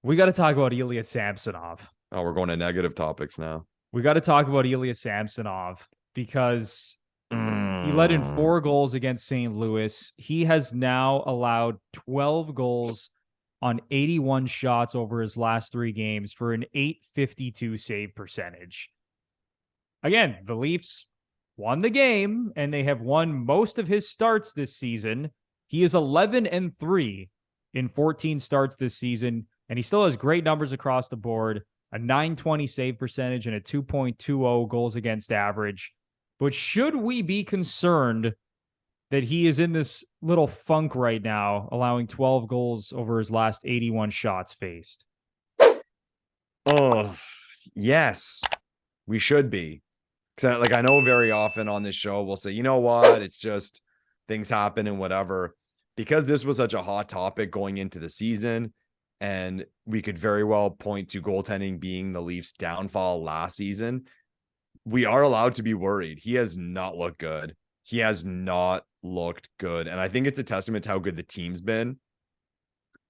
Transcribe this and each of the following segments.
We got to talk about Ilya Samsonov. Oh, we're going to negative topics now. We got to talk about Ilya Samsonov because he let in 4 goals against St. Louis. He has now allowed 12 goals on 81 shots over his last 3 games for an .852 save percentage. Again, the Leafs won the game, and they have won most of his starts this season. He is 11-3 in 14 starts this season, and he still has great numbers across the board, a .920 save percentage and a 2.20 goals against average. But should we be concerned that he is in this little funk right now, allowing 12 goals over his last 81 shots faced? Oh, yes, we should be. Because I know very often on this show, we'll say, you know what, it's just things happen and whatever. Because this was such a hot topic going into the season, and we could very well point to goaltending being the Leafs' downfall last season, we are allowed to be worried. He has not looked good. He has not looked good. And I think it's a testament to how good the team's been.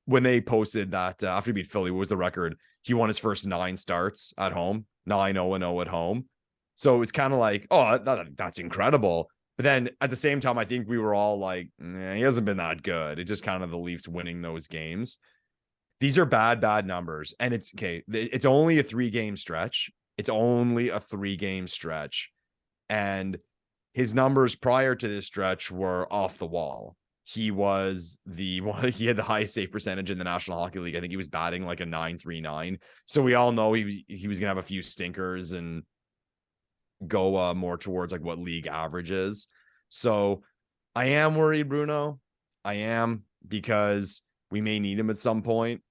When they posted that after he beat Philly, what was the record? He won his first 9 starts at home, 9-0-0 at home. So it was kind of like, oh, that's incredible. But then at the same time, I think we were all like, he hasn't been that good. It's just kind of the Leafs winning those games. These are bad numbers. And it's okay. It's only a 3-game stretch. It's only a 3-game stretch. And his numbers prior to this stretch were off the wall. He had the highest save percentage in the National Hockey League. I think he was batting like a .939. So we all know he was going to have a few stinkers and go more towards like what league average is. So I am worried, Bruno. I am, because we may need him at some point.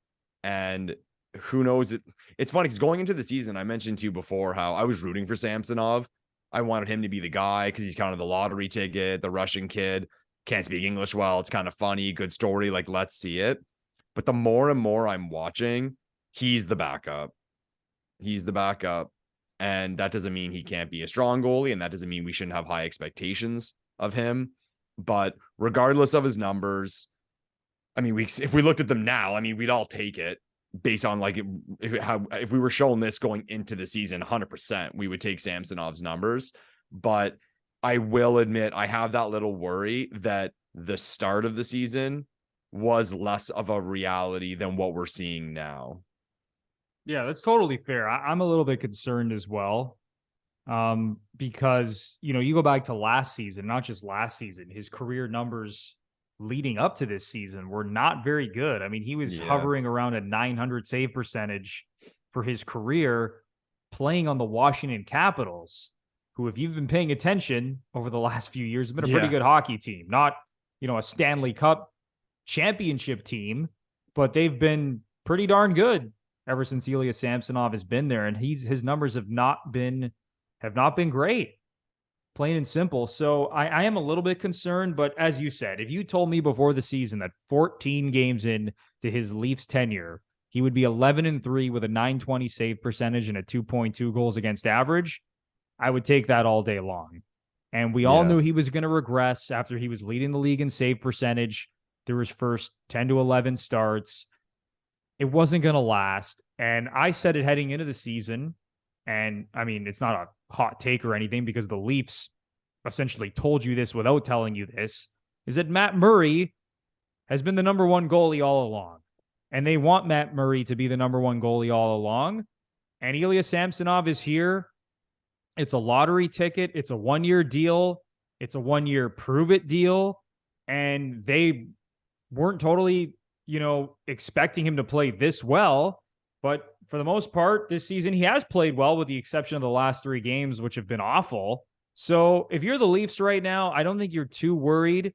And who knows? It's funny because going into the season, I mentioned to you before how I was rooting for Samsonov. I wanted him to be the guy because he's kind of the lottery ticket, the Russian kid, can't speak English well. It's kind of funny, good story. Like, let's see it. But the more and more I'm watching, he's the backup. He's the backup. And that doesn't mean he can't be a strong goalie, and that doesn't mean we shouldn't have high expectations of him. But regardless of his numbers, I mean, if we looked at them now, I mean, we'd all take it based on like if we were shown this going into the season, 100%, we would take Samsonov's numbers. But I will admit, I have that little worry that the start of the season was less of a reality than what we're seeing now. Yeah, that's totally fair. I'm a little bit concerned as well, because, you go back to last season, not just last season, his career numbers leading up to this season were not very good. I mean, he was hovering around a .900 save percentage for his career, playing on the Washington Capitals, who, if you've been paying attention over the last few years, have been a pretty good hockey team. Not, a Stanley Cup championship team, but they've been pretty darn good ever since Ilya Samsonov has been there, and his numbers have not been great, plain and simple. So I am a little bit concerned, but as you said, if you told me before the season that 14 games in to his Leafs tenure, he would be 11-3 with a .920 save percentage and a 2.2 goals against average, I would take that all day long. And we all knew he was going to regress after he was leading the league in save percentage through his first 10 to 11 starts. It wasn't going to last. And I said it heading into the season. And I mean, it's not a hot take or anything because the Leafs essentially told you this without telling you this, is that Matt Murray has been the number 1 goalie all along. And they want Matt Murray to be the number 1 goalie all along. And Ilya Samsonov is here. It's a lottery ticket. It's a 1-year deal. It's a 1-year prove it deal. And they weren't totally expecting him to play this well, but for the most part, this season, he has played well with the exception of the last 3 games, which have been awful. So if you're the Leafs right now, I don't think you're too worried.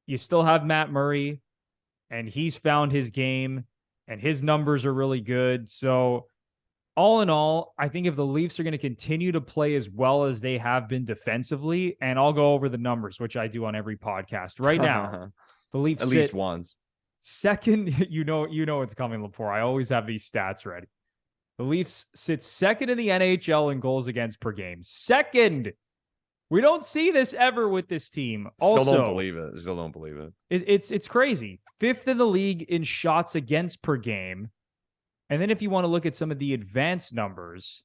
You still have Matt Murray, and he's found his game, and his numbers are really good. So all in all, I think if the Leafs are going to continue to play as well as they have been defensively, and I'll go over the numbers, which I do on every podcast right now, the Leafs at least once. Second, you know it's coming, Lepore. I always have these stats ready. The Leafs sit second in the NHL in goals against per game. Second. We don't see this ever with this team. Also, Still don't believe it. It's crazy. 5th in the league in shots against per game. And then if you want to look at some of the advanced numbers,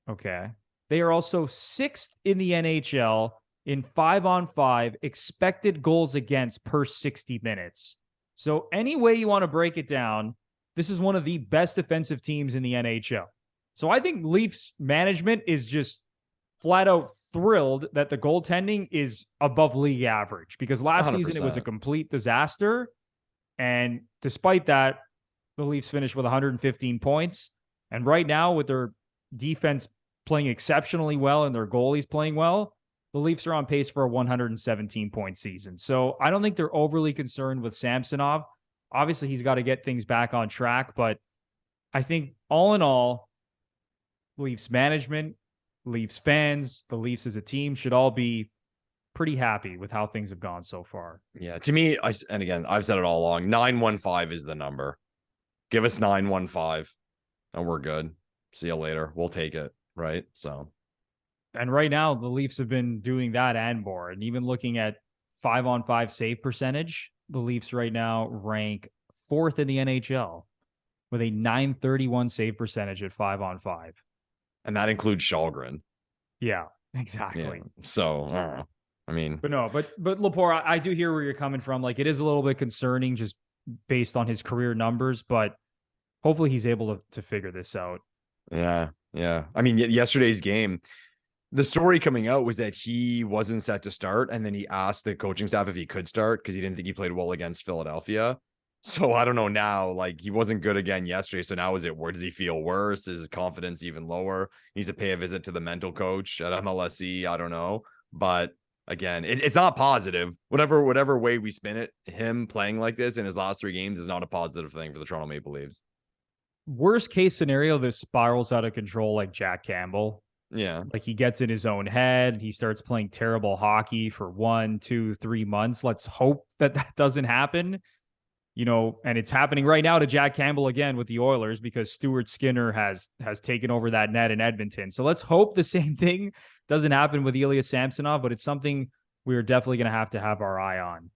okay, they are also 6th in the NHL in 5-on-5 expected goals against per 60 minutes. So any way you want to break it down, this is one of the best defensive teams in the NHL. So I think Leafs management is just flat out thrilled that the goaltending is above league average, because last 100%. season it was a complete disaster. And despite that, the Leafs finished with 115 points. And right now, with their defense playing exceptionally well and their goalies playing well, the Leafs are on pace for a 117-point season. So I don't think they're overly concerned with Samsonov. Obviously, he's got to get things back on track. But I think all in all, Leafs management, Leafs fans, the Leafs as a team should all be pretty happy with how things have gone so far. Yeah, to me, and again, I've said it all along, 915 is the number. Give us 915 and we're good. See you later. We'll take it, right? So, and right now the Leafs have been doing that and more. And even looking at 5-on-5 save percentage, the Leafs right now rank 4th in the NHL with a 931 save percentage at 5-on-5. And that includes Shalgren. Yeah, exactly. Yeah. So, I mean, but Lepore, I do hear where you're coming from. Like, it is a little bit concerning just based on his career numbers, but hopefully he's able to figure this out. Yeah. I mean, yesterday's game, the story coming out was that he wasn't set to start, and then he asked the coaching staff if he could start because he didn't think he played well against Philadelphia. So I don't know now, like, he wasn't good again yesterday. So now where does he feel worse? Is his confidence even lower? He needs to pay a visit to the mental coach at MLSE. I don't know. But again, it's not positive. Whatever way we spin it, him playing like this in his last 3 games is not a positive thing for the Toronto Maple Leafs. Worst case scenario, this spirals out of control like Jack Campbell. Yeah. Like, he gets in his own head. He starts playing terrible hockey for 1, 2, 3 months. Let's hope that doesn't happen. You know, and it's happening right now to Jack Campbell again with the Oilers because Stuart Skinner has taken over that net in Edmonton. So let's hope the same thing doesn't happen with Ilya Samsonov, but it's something we are definitely going to have our eye on.